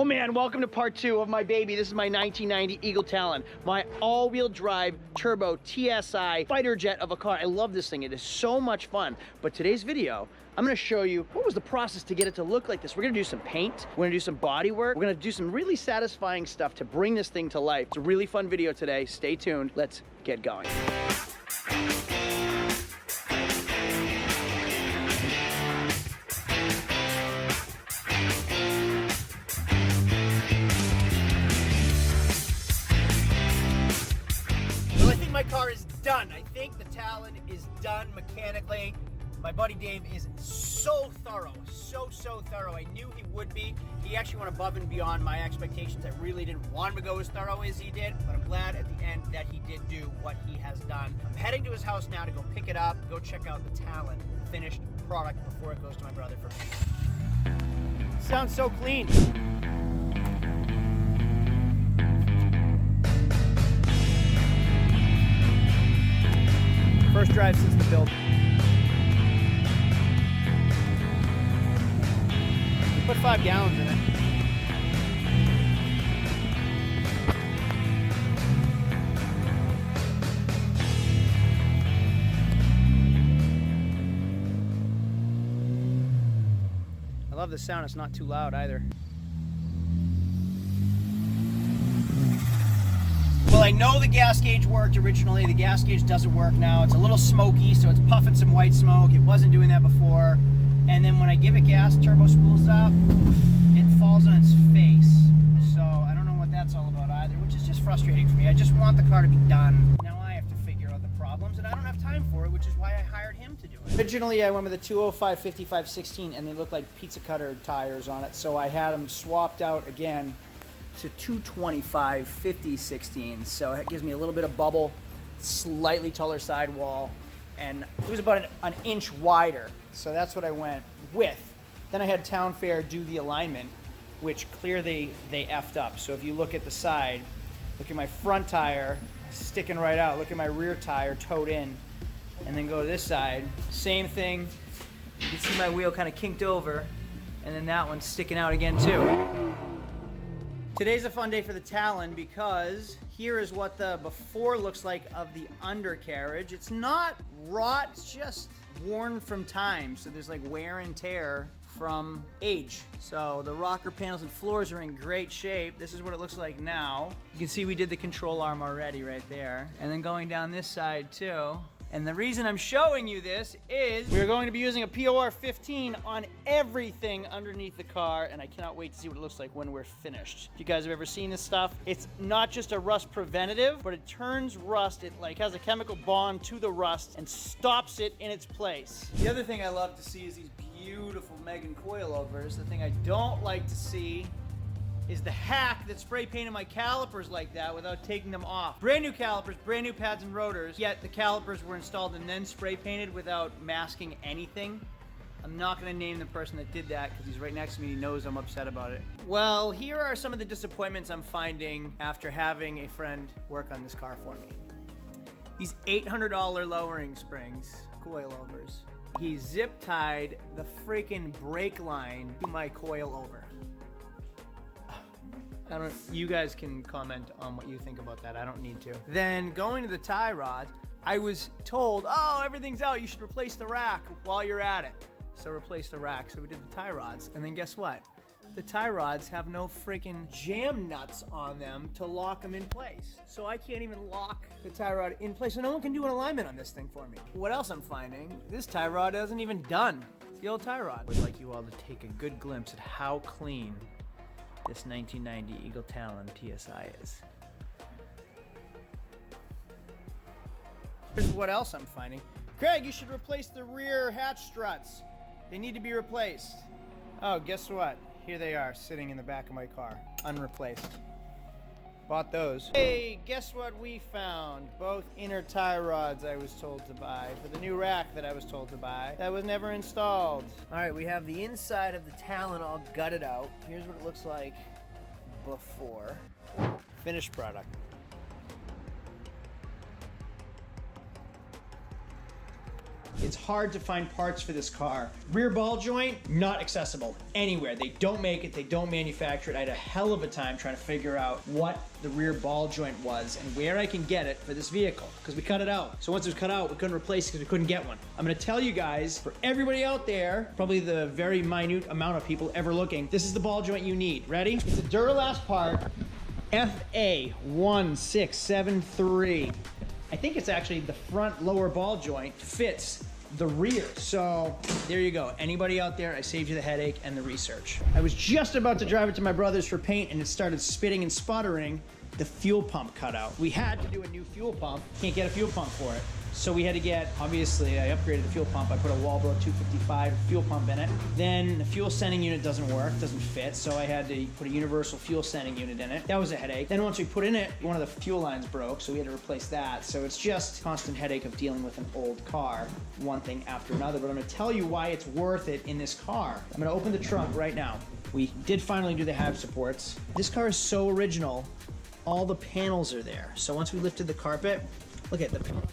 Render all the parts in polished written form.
Oh man, welcome to part 2 of my baby. This is my 1990 Eagle Talon, my all-wheel drive turbo TSI fighter jet of a car. I love this thing. It is so much fun. But today's video, I'm gonna show you what was the process to get it to look like this. We're gonna do some paint, we're gonna do some body work, we're gonna do some really satisfying stuff to bring this thing to life. It's a really fun video today. Stay tuned. Let's get going. My car is done. I think the Talon is done mechanically. My buddy Dave is so thorough, so thorough. I knew he would be. He actually went above and beyond my expectations. I really didn't want him to go as thorough as he did, but I'm glad at the end that he did do what he has done. I'm heading to his house now to go pick it up, go check out the Talon finished product before it goes to my brother for paint. Sounds so clean. First drive since the build. We put 5 gallons in it. I love the sound, it's not too loud either. Well, I know the gas gauge worked originally. The gas gauge doesn't work now. It's a little smoky, so it's puffing some white smoke. It wasn't doing that before. And then when I give it gas, turbo spools up, it falls on its face. So I don't know what that's all about either, which is just frustrating for me. I just want the car to be done. Now I have to figure out the problems, and I don't have time for it, which is why I hired him to do it. Originally, I went with a 205 55 16, and they looked like pizza cutter tires on it, so I had them swapped out again to 225 50 16, so it gives me a little bit of bubble, slightly taller sidewall, and it was about an inch wider, so that's what I went with. Then I had Town Fair do the alignment, which clearly they effed up. So if you look at the side, look at my front tire sticking right out, look at my rear tire towed in, and then go to this side, same thing. You can see my wheel kind of kinked over, and then that one's sticking out again too. Today's a fun day for the Talon because here is what the before looks like of the undercarriage. It's not rot, it's just worn from time. So there's like wear and tear from age. So the rocker panels and floors are in great shape. This is what it looks like now. You can see we did the control arm already right there. And then going down this side too. And the reason I'm showing you this is we're going to be using a POR 15 on everything underneath the car, and I cannot wait to see what it looks like when we're finished. If you guys have ever seen this stuff, it's not just a rust preventative, but it turns rust, it like has a chemical bond to the rust and stops it in its place. The other thing I love to see is these beautiful Megan coilovers. The thing I don't like to see is the hack that spray painted my calipers like that without taking them off. Brand new calipers, brand new pads and rotors, yet the calipers were installed and then spray painted without masking anything. I'm not gonna name the person that did that because he's right next to me, he knows I'm upset about it. Well, here are some of the disappointments I'm finding after having a friend work on this car for me. These $800 lowering springs, coilovers. He zip tied the freaking brake line to my coilover. You guys can comment on what you think about that. I don't need to. Then going to the tie rod, I was told, oh, everything's out. You should replace the rack while you're at it. So replace the rack. So we did the tie rods. And then guess what? The tie rods have no freaking jam nuts on them to lock them in place. So I can't even lock the tie rod in place. So no one can do an alignment on this thing for me. What else I'm finding? This tie rod isn't even done. It's the old tie rod. I would like you all to take a good glimpse at how clean this 1990 Eagle Talon TSI is. Here's what else I'm finding. Craig, you should replace the rear hatch struts. They need to be replaced. Oh, guess what? Here they are, sitting in the back of my car, unreplaced. Bought those. Hey, guess what we found? Both inner tie rods I was told to buy for the new rack that I was told to buy. That was never installed. All right, we have the inside of the Talon all gutted out. Here's what it looks like before. Finished product. It's hard to find parts for this car. Rear ball joint, not accessible anywhere. They don't make it, they don't manufacture it. I had a hell of a time trying to figure out what the rear ball joint was and where I can get it for this vehicle, because we cut it out. So once it was cut out, we couldn't replace it because we couldn't get one. I'm gonna tell you guys, for everybody out there, probably the very minute amount of people ever looking, this is the ball joint you need. Ready? It's a Duralast part, FA1673. I think it's actually the front lower ball joint fits the rear. So there you go. Anybody out there, I saved you the headache and the research. I was just about to drive it to my brother's for paint and it started spitting and sputtering. The fuel pump cut out. We had to do a new fuel pump. Can't get a fuel pump for it. So we had to get, obviously I upgraded the fuel pump. I put a Walbro 255 fuel pump in it. Then the fuel sending unit doesn't work, doesn't fit. So I had to put a universal fuel sending unit in it. That was a headache. Then once we put in it, one of the fuel lines broke. So we had to replace that. So it's just constant headache of dealing with an old car, one thing after another. But I'm gonna tell you why it's worth it in this car. I'm gonna open the trunk right now. We did finally do the hab supports. This car is so original. All the panels are there. So once we lifted the carpet, look at the panels are there.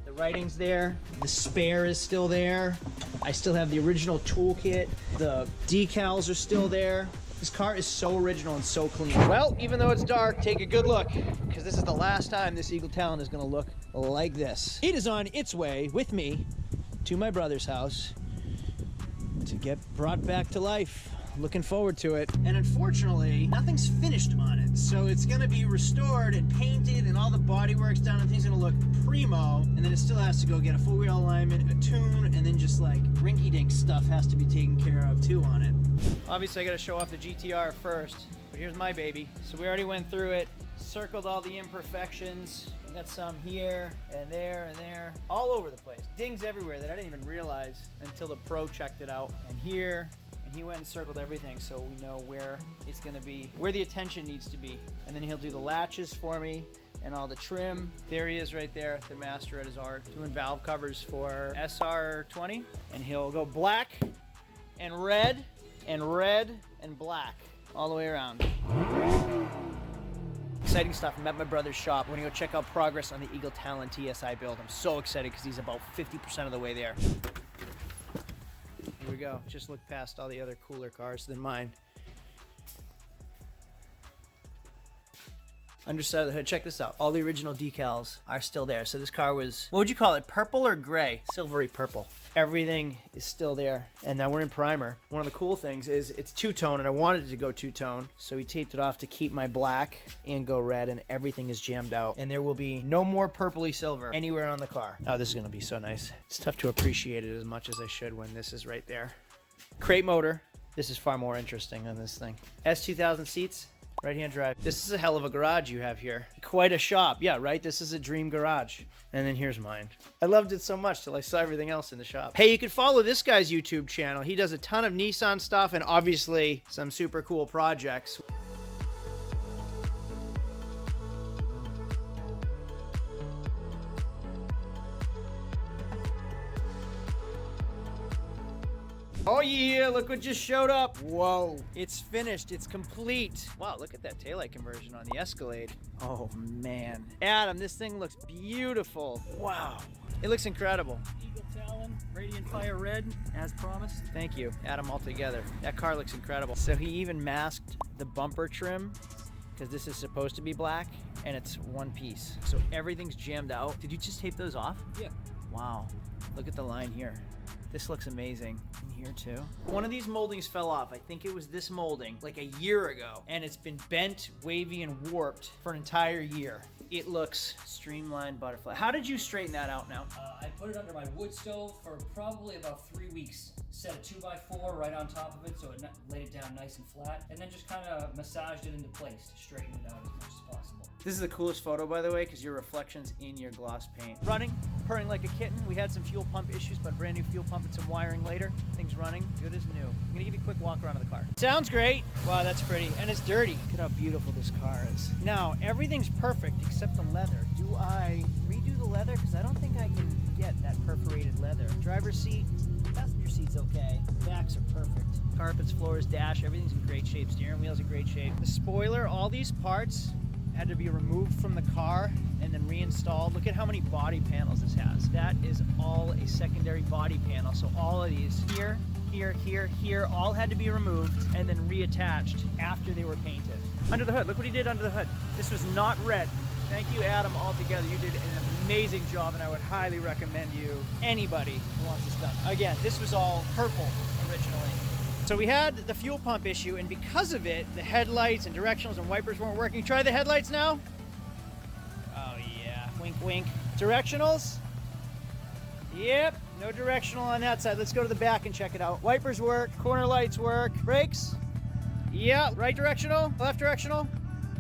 The writing's there. The spare is still there. I still have the original toolkit. The decals are still there. This car is so original and so clean. Well, even though it's dark, take a good look, because this is the last time this Eagle Talon is gonna look like this. It is on its way with me to my brother's house to get brought back to life. Looking forward to it. And unfortunately, nothing's finished on it. So it's gonna be restored and painted and all the bodywork's done and things gonna look primo. And then it still has to go get a full wheel alignment, a tune, and then just like rinky-dink stuff has to be taken care of too on it. Obviously I gotta show off the GTR first, but here's my baby. So we already went through it, circled all the imperfections. We got some here and there, all over the place. Dings everywhere that I didn't even realize until the pro checked it out. And here, he went and circled everything so we know where it's gonna be, where the attention needs to be. And then he'll do the latches for me and all the trim. There he is right there, the master at his art, doing valve covers for SR20. And he'll go black and red and black all the way around. Exciting stuff. I'm at my brother's shop. We're gonna go check out progress on the Eagle Talon TSI build. I'm so excited because he's about 50% of the way there. Here we go. Just look past all the other cooler cars than mine. Underside of the hood, check this out. All the original decals are still there. So this car was, what would you call it? Purple or gray? Silvery purple. Everything is still there. And now we're in primer. One of the cool things is it's two-tone, and I wanted it to go two-tone. So we taped it off to keep my black and go red, and everything is jammed out. And there will be no more purpley silver anywhere on the car. Oh, this is gonna be so nice. It's tough to appreciate it as much as I should when this is right there. Crate motor. This is far more interesting on this thing. S2000 seats. Right-hand drive. This is a hell of a garage you have here. Quite a shop. Yeah, right? This is a dream garage. And then here's mine. I loved it so much till I saw everything else in the shop. Hey, you can follow this guy's YouTube channel. He does a ton of Nissan stuff and obviously some super cool projects. Oh yeah, look what just showed up. Whoa, it's finished, it's complete. Wow, look at that taillight conversion on the Escalade. Oh man. Adam, this thing looks beautiful. Wow, it looks incredible. Eagle Talon, Radiant Fire Red, as promised. Thank you, Adam altogether. That car looks incredible. So he even masked the bumper trim, because this is supposed to be black, and it's one piece. So everything's jammed out. Did you just tape those off? Yeah. Wow, look at the line here. This looks amazing. And here too. One of these moldings fell off. I think it was this molding like a year ago. And it's been bent, wavy, and warped for an entire year. It looks streamlined butterfly. How did you straighten that out now? I put it under my wood stove for probably about 3 weeks. Set a 2x4 right on top of it so it laid it down nice and flat. And then just kind of massaged it into place to straighten it out as much as possible. This is the coolest photo, by the way, because your reflection's in your gloss paint. Running, purring like a kitten. We had some fuel pump issues, but brand new fuel pump and some wiring later. Thing's running, good as new. I'm gonna give you a quick walk around of the car. Sounds great. Wow, that's pretty. And it's dirty. Look at how beautiful this car is. Now, everything's perfect except the leather. Do I redo the leather? Because I don't think I can get that perforated leather. Driver's seat, passenger seat's okay. Backs are perfect. Carpets, floors, dash, everything's in great shape. Steering wheel's in great shape. The spoiler, all these parts had to be removed from the car and then reinstalled. Look at how many body panels this has. That is all a secondary body panel. So all of these here, here, all had to be removed and then reattached after they were painted. Under the hood, look what he did under the hood. This was not red. Thank you, Adam, altogether. You did an amazing job, and I would highly recommend you, anybody who wants this done. Again, this was all purple originally. So we had the fuel pump issue, and because of it, the headlights and directionals and wipers weren't working. Try the headlights now. Oh yeah, wink, wink. Directionals. Yep, no directional on that side. Let's go to the back and check it out. Wipers work, corner lights work, brakes. Yeah, right directional, left directional.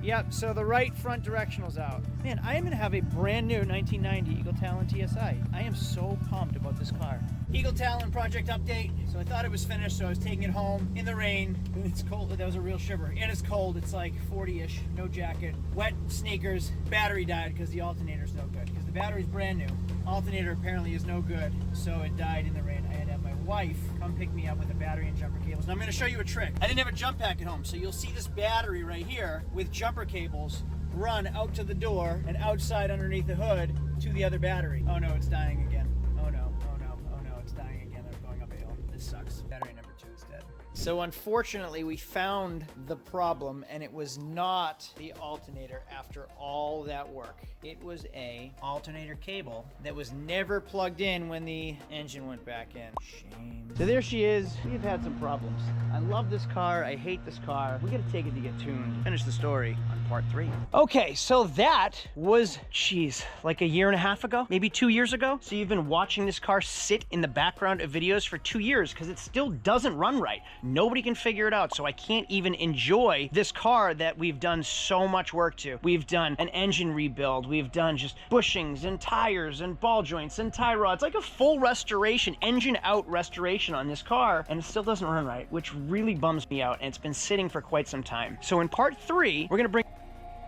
Yep, so the right front directional's out. Man, I am gonna have a brand new 1990 Eagle Talon TSI. I am so pumped about this car. Eagle Talon project update. So I thought it was finished, so I was taking it home in the rain. It's cold, that was a real shiver. And it's cold, it's like 40-ish, no jacket. Wet sneakers, battery died because the alternator's no good. Because the battery's brand new. Alternator apparently is no good, so it died in the rain. I had to have my wife come pick me up with a battery and jumper cables. Now I'm gonna show you a trick. I didn't have a jump pack at home, so you'll see this battery right here with jumper cables run out to the door and outside underneath the hood to the other battery. Oh no, it's dying again. Oh no, oh no, oh no, it's dying again. I'm going up a hill. This sucks. Battery number 2 is dead. So unfortunately, we found the problem, and it was not the alternator after all that work. It was a alternator cable that was never plugged in when the engine went back in. Shame. So there she is. We've had some problems. I love this car. I hate this car. We gotta take it to get tuned. Finish the story on part 3. Okay, so that was, geez, like a year and a half ago, maybe 2 years ago. So you've been watching this car sit in the background of videos for 2 years because it still doesn't run right. Nobody can figure it out, so I can't even enjoy this car that we've done so much work to. We've done an engine rebuild. We've done just bushings and tires and ball joints and tie rods, like a full restoration, engine out restoration on this car, and it still doesn't run right, which really bums me out, and it's been sitting for quite some time. So in part 3, we're gonna bring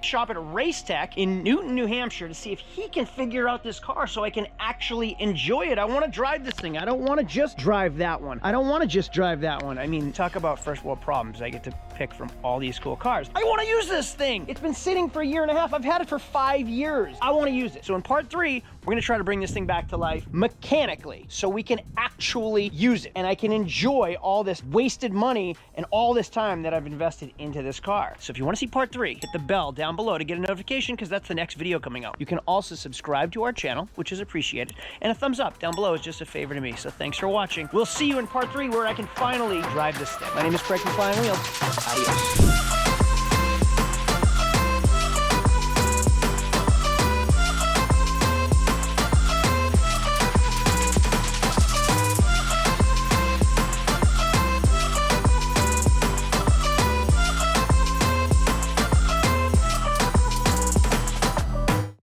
shop at Race Tech in Newton, New Hampshire to see if he can figure out this car so I can actually enjoy it. I want to drive this thing. I don't want to just drive that one. I don't want to just drive that one. I mean, talk about first world problems. I get to pick from all these cool cars. I want to use this thing. It's been sitting for a year and a half. I've had it for 5 years. I want to use it. So in part 3, we're going to try to bring this thing back to life mechanically so we can actually use it and I can enjoy all this wasted money and all this time that I've invested into this car. So if you want to see part 3, hit the bell down below to get a notification because that's the next video coming out. You can also subscribe to our channel, which is appreciated, and a thumbs up down below is just a favor to me. So thanks for watching. We'll see you in part 3 where I can finally drive this thing. My name is Craig from Flying Wheels. Adios.